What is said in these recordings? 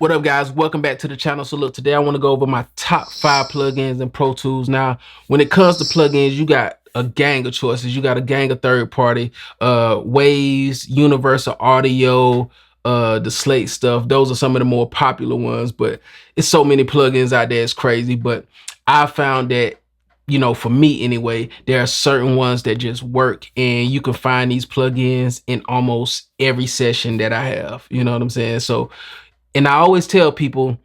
What up, guys? Welcome back to the channel. So look, today I want to go over my top 5 plugins in Pro Tools. Now, when it comes to plugins, you got a gang of choices. You got a gang of third party, Waves, Universal Audio, the Slate stuff. Those are some of the more popular ones, but it's so many plugins out there, it's crazy. But I found that, for me anyway, there are certain ones that just work, and you can find these plugins in almost every session that I have. You know what I'm saying? So, and I always tell people,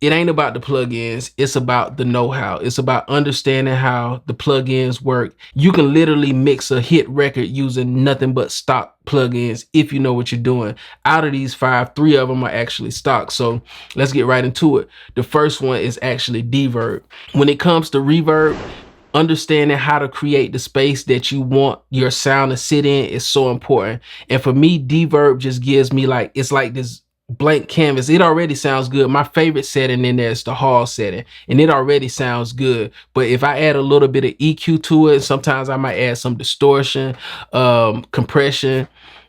it ain't about the plugins, it's about the know-how. It's about understanding how the plugins work. You can literally mix a hit record using nothing but stock plugins if you know what you're doing. Out of these 5, 3 of them are actually stock. So let's get right into it. The first one is actually D-Verb. When it comes to reverb, understanding how to create the space that you want your sound to sit in is so important. And for me, D-Verb just gives me it's like this blank canvas. It already sounds good. My favorite setting in there is the hall setting, and it already sounds good. But if I add a little bit of EQ to it, sometimes I might add some distortion, compression,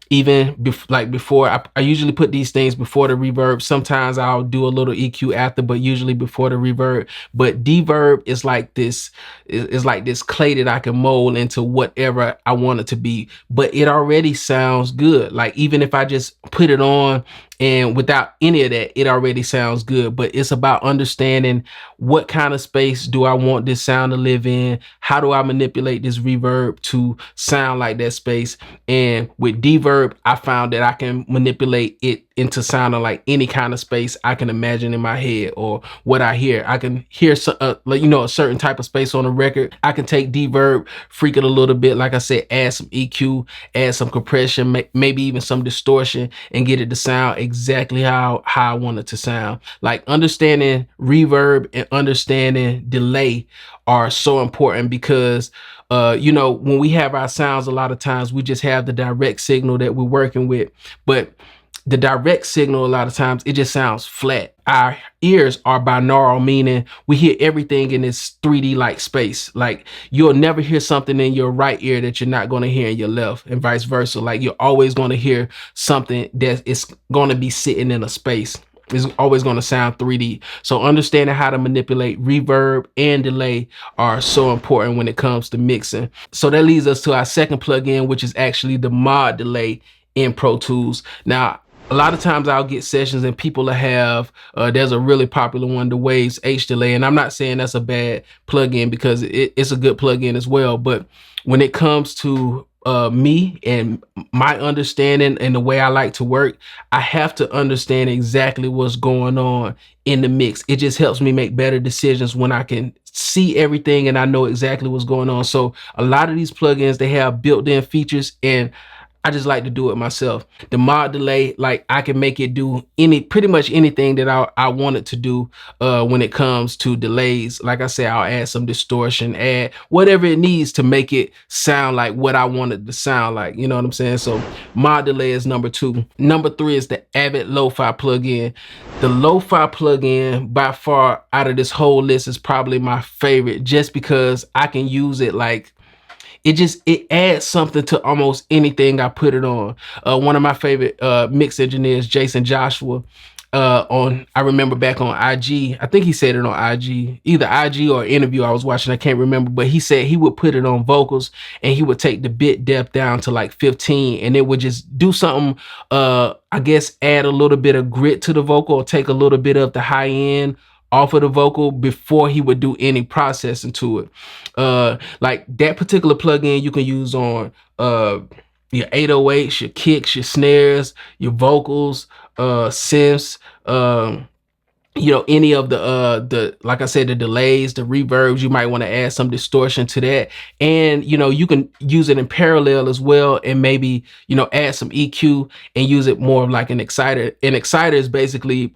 even before. I usually put these things before the reverb. Sometimes I'll do a little EQ after, but usually before the reverb. But D-Verb is like this, is like this clay that I can mold into whatever I want it to be. But it already sounds good. Like, even if I just put it on and without any of that, it already sounds good. But it's about understanding what kind of space do I want this sound to live in? How do I manipulate this reverb to sound like that space? And with D-Verb, I found that I can manipulate it into sounding like any kind of space I can imagine in my head or what I hear. I can hear a certain type of space on a record. I can take D-Verb, freak it a little bit, like I said, add some EQ, add some compression, maybe even some distortion, and get it to sound exactly how I want it to sound. Like, understanding reverb and understanding delay are so important because when we have our sounds, a lot of times we just have the direct signal that we're working with, but the direct signal, a lot of times, it just sounds flat. Our ears are binaural, meaning we hear everything in this 3D like space. Like, you'll never hear something in your right ear that you're not going to hear in your left, and vice versa. Like, you're always going to hear something that is going to be sitting in a space. It's always going to sound 3D. So understanding how to manipulate reverb and delay are so important when it comes to mixing. So that leads us to our second plugin, which is actually the mod delay in Pro Tools. Now, a lot of times I'll get sessions and people will have, there's a really popular one, the Waves H delay. And I'm not saying that's a bad plugin, because it's a good plugin as well. But when it comes to me and my understanding and the way I like to work, I have to understand exactly what's going on in the mix. It just helps me make better decisions when I can see everything and I know exactly what's going on. So a lot of these plugins, they have built-in features, and I just like to do it myself. The mod delay, like, I can make it do pretty much anything that I want it to do when it comes to delays. Like I said, I'll add some distortion, add whatever it needs to make it sound like what I want it to sound like. You know what I'm saying? So mod delay is number 2. Number 3 is the Avid Lo-Fi plugin. The Lo-Fi plugin, by far, out of this whole list, is probably my favorite, just because I can use it like, it adds something to almost anything I put it on. One of my favorite mix engineers, Jason Joshua, I remember back on IG, I think he said it on IG, either IG or interview I was watching, I can't remember, but he said he would put it on vocals and he would take the bit depth down to like 15, and it would just do something, I guess add a little bit of grit to the vocal, or take a little bit of the high end off of the vocal before he would do any processing to it. Like, that particular plugin you can use on your 808s, your kicks, your snares, your vocals, synths, any of the like I said, the delays, the reverbs. You might want to add some distortion to that, and you can use it in parallel as well, and maybe add some EQ and use it more of like an exciter. An exciter is basically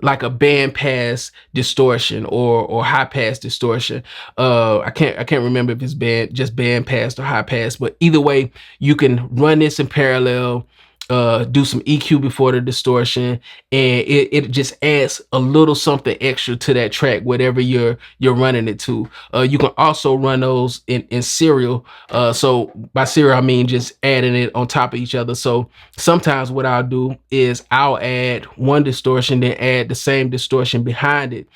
like a band pass distortion or high pass distortion. I can't remember if it's just band pass or high pass, but either way, you can run this in parallel. do some EQ before the distortion, and it just adds a little something extra to that track, whatever you're running it to. You can also run those in serial. So by serial, I mean just adding it on top of each other. So sometimes what I'll do is I'll add one distortion, then add the same distortion behind it.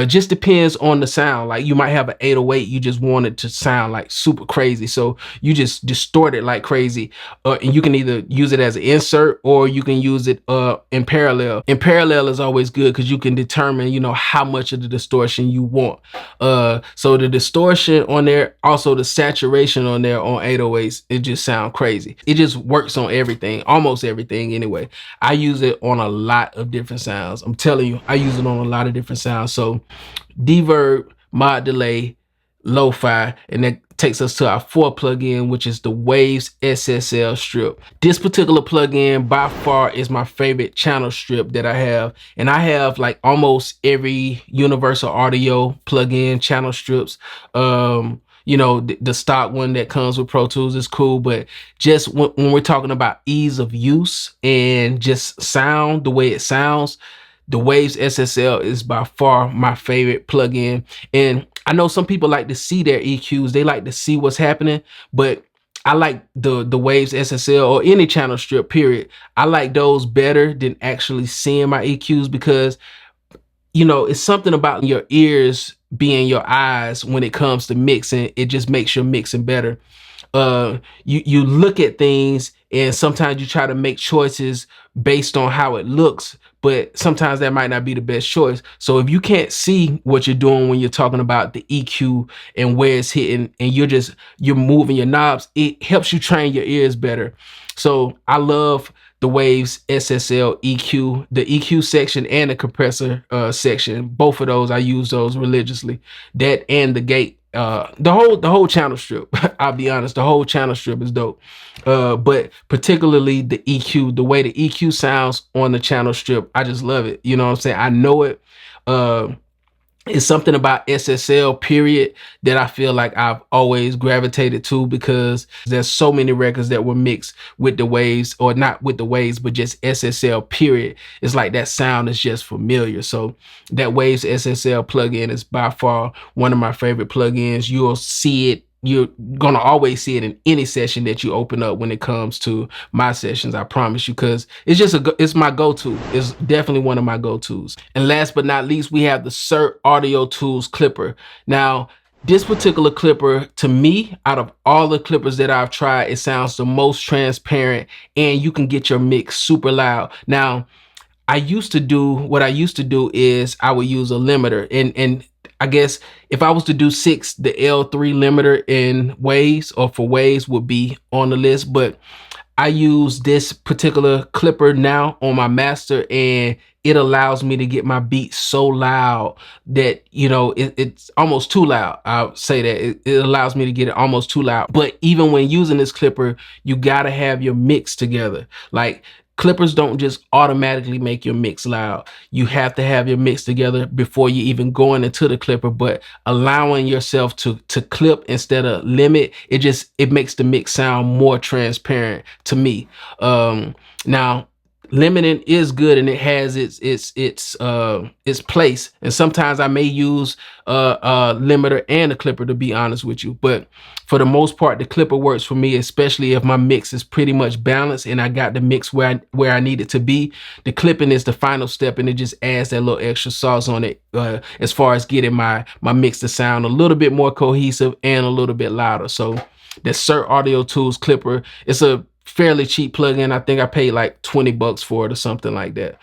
Just depends on the sound. Like you might have an 808, you just want it to sound like super crazy, so you just distort it like crazy. And you can either use it as an insert or you can use it in parallel. In parallel is always good because you can determine, you know, how much of the distortion you want. So the distortion on there, also the saturation on there on 808s, it just sounds crazy. It just works on everything, almost everything anyway. I use it on a lot of different sounds. I'm telling you, I use it on a lot of different sounds. So D-Verb, mod delay, lo-fi, and that takes us to our fourth plugin, which is the Waves SSL strip. This particular plugin by far is my favorite channel strip that I have, and I have like almost every Universal Audio plugin channel strips. You know, the stock one that comes with Pro Tools is cool, but just when we're talking about ease of use and just sound, the way it sounds, the Waves SSL is by far my favorite plugin. And I know some people like to see their EQs, they like to see what's happening, but I like the Waves SSL or any channel strip period. I like those better than actually seeing my EQs because, you know, it's something about your ears being your eyes when it comes to mixing. It just makes your mixing better. You look at things and sometimes you try to make choices based on how it looks, but sometimes that might not be the best choice. So if you can't see what you're doing when you're talking about the EQ and where it's hitting and you're moving your knobs, it helps you train your ears better. So I love the Waves SSL EQ, the EQ section and the compressor section. Both of those, I use those religiously. That and the gate. The whole channel strip, I'll be honest, the whole channel strip is dope. But particularly the EQ, the way the EQ sounds on the channel strip, I just love it. You know what I'm saying? I know it. It's something about SSL period that I feel like I've always gravitated to because there's so many records that were mixed with the Waves, or not with the Waves, but just SSL period. It's like that sound is just familiar. So that Waves SSL plugin is by far one of my favorite plugins. You'll see it. You're gonna always see it in any session that you open up when it comes to my sessions, I promise you, because it's just it's my go-to. It's definitely one of my go-tos. And last but not least, we have the Cert Audio Tools clipper. Now, this particular clipper, to me, out of all the clippers that I've tried, it sounds the most transparent and you can get your mix super loud. Now, what I used to do is I would use a limiter, and I guess if I was to do 6, the L3 limiter in Waves or for Waves would be on the list, but I use this particular clipper now on my master and it allows me to get my beats so loud that, you know, it's almost too loud. I'll say that it allows me to get it almost too loud. But even when using this clipper, you gotta have your mix together. Like, clippers don't just automatically make your mix loud. You have to have your mix together before you even going into the clipper, but allowing yourself to clip instead of limit, it makes the mix sound more transparent to me. Now, limiting is good and it has its place, and sometimes I may use a limiter and a clipper, to be honest with you, but for the most part the clipper works for me, especially if my mix is pretty much balanced and I got the mix where I need it to be. The clipping is the final step and it just adds that little extra sauce on it as far as getting my mix to sound a little bit more cohesive and a little bit louder. So the Cert Audio Tools clipper, it's a fairly cheap plugin. I think I paid like 20 bucks for it or something like that.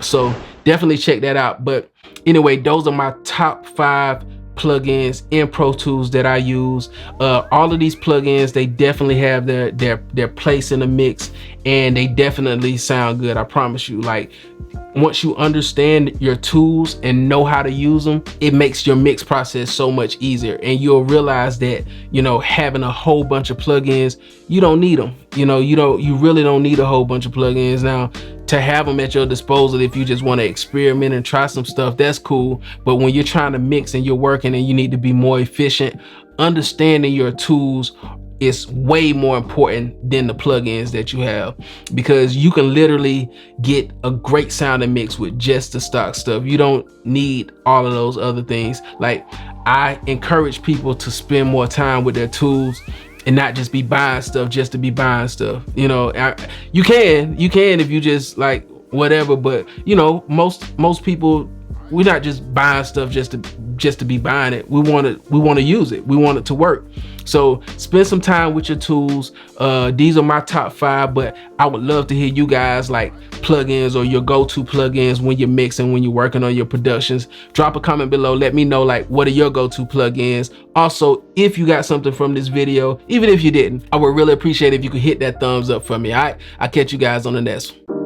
So definitely check that out. But anyway, those are my top 5 plugins in Pro Tools that I use. All of these plugins, they definitely have their place in the mix and they definitely sound good. I promise you. Like, once you understand your tools and know how to use them, it makes your mix process so much easier, and you'll realize that, you know, having a whole bunch of plugins, you don't need them. You know, you really don't need a whole bunch of plugins. Now, to have them at your disposal if you just want to experiment and try some stuff, that's cool. But when you're trying to mix and you're working and you need to be more efficient, understanding your tools is way more important than the plugins that you have, because you can literally get a great sounding mix with just the stock stuff. You don't need all of those other things. Like, I encourage people to spend more time with their tools and not just be buying stuff just to be buying stuff. You know, you can if you just like whatever, but you know, most people, we're not just buying stuff just to be buying it. We want to use it. We want it to work. So spend some time with your tools. These are my top 5, but I would love to hear you guys like plugins or your go-to plugins when you're mixing, when you're working on your productions. Drop a comment below. Let me know like what are your go-to plugins. Also, if you got something from this video, even if you didn't, I would really appreciate if you could hit that thumbs up for me. All right, I'll catch you guys on the next one.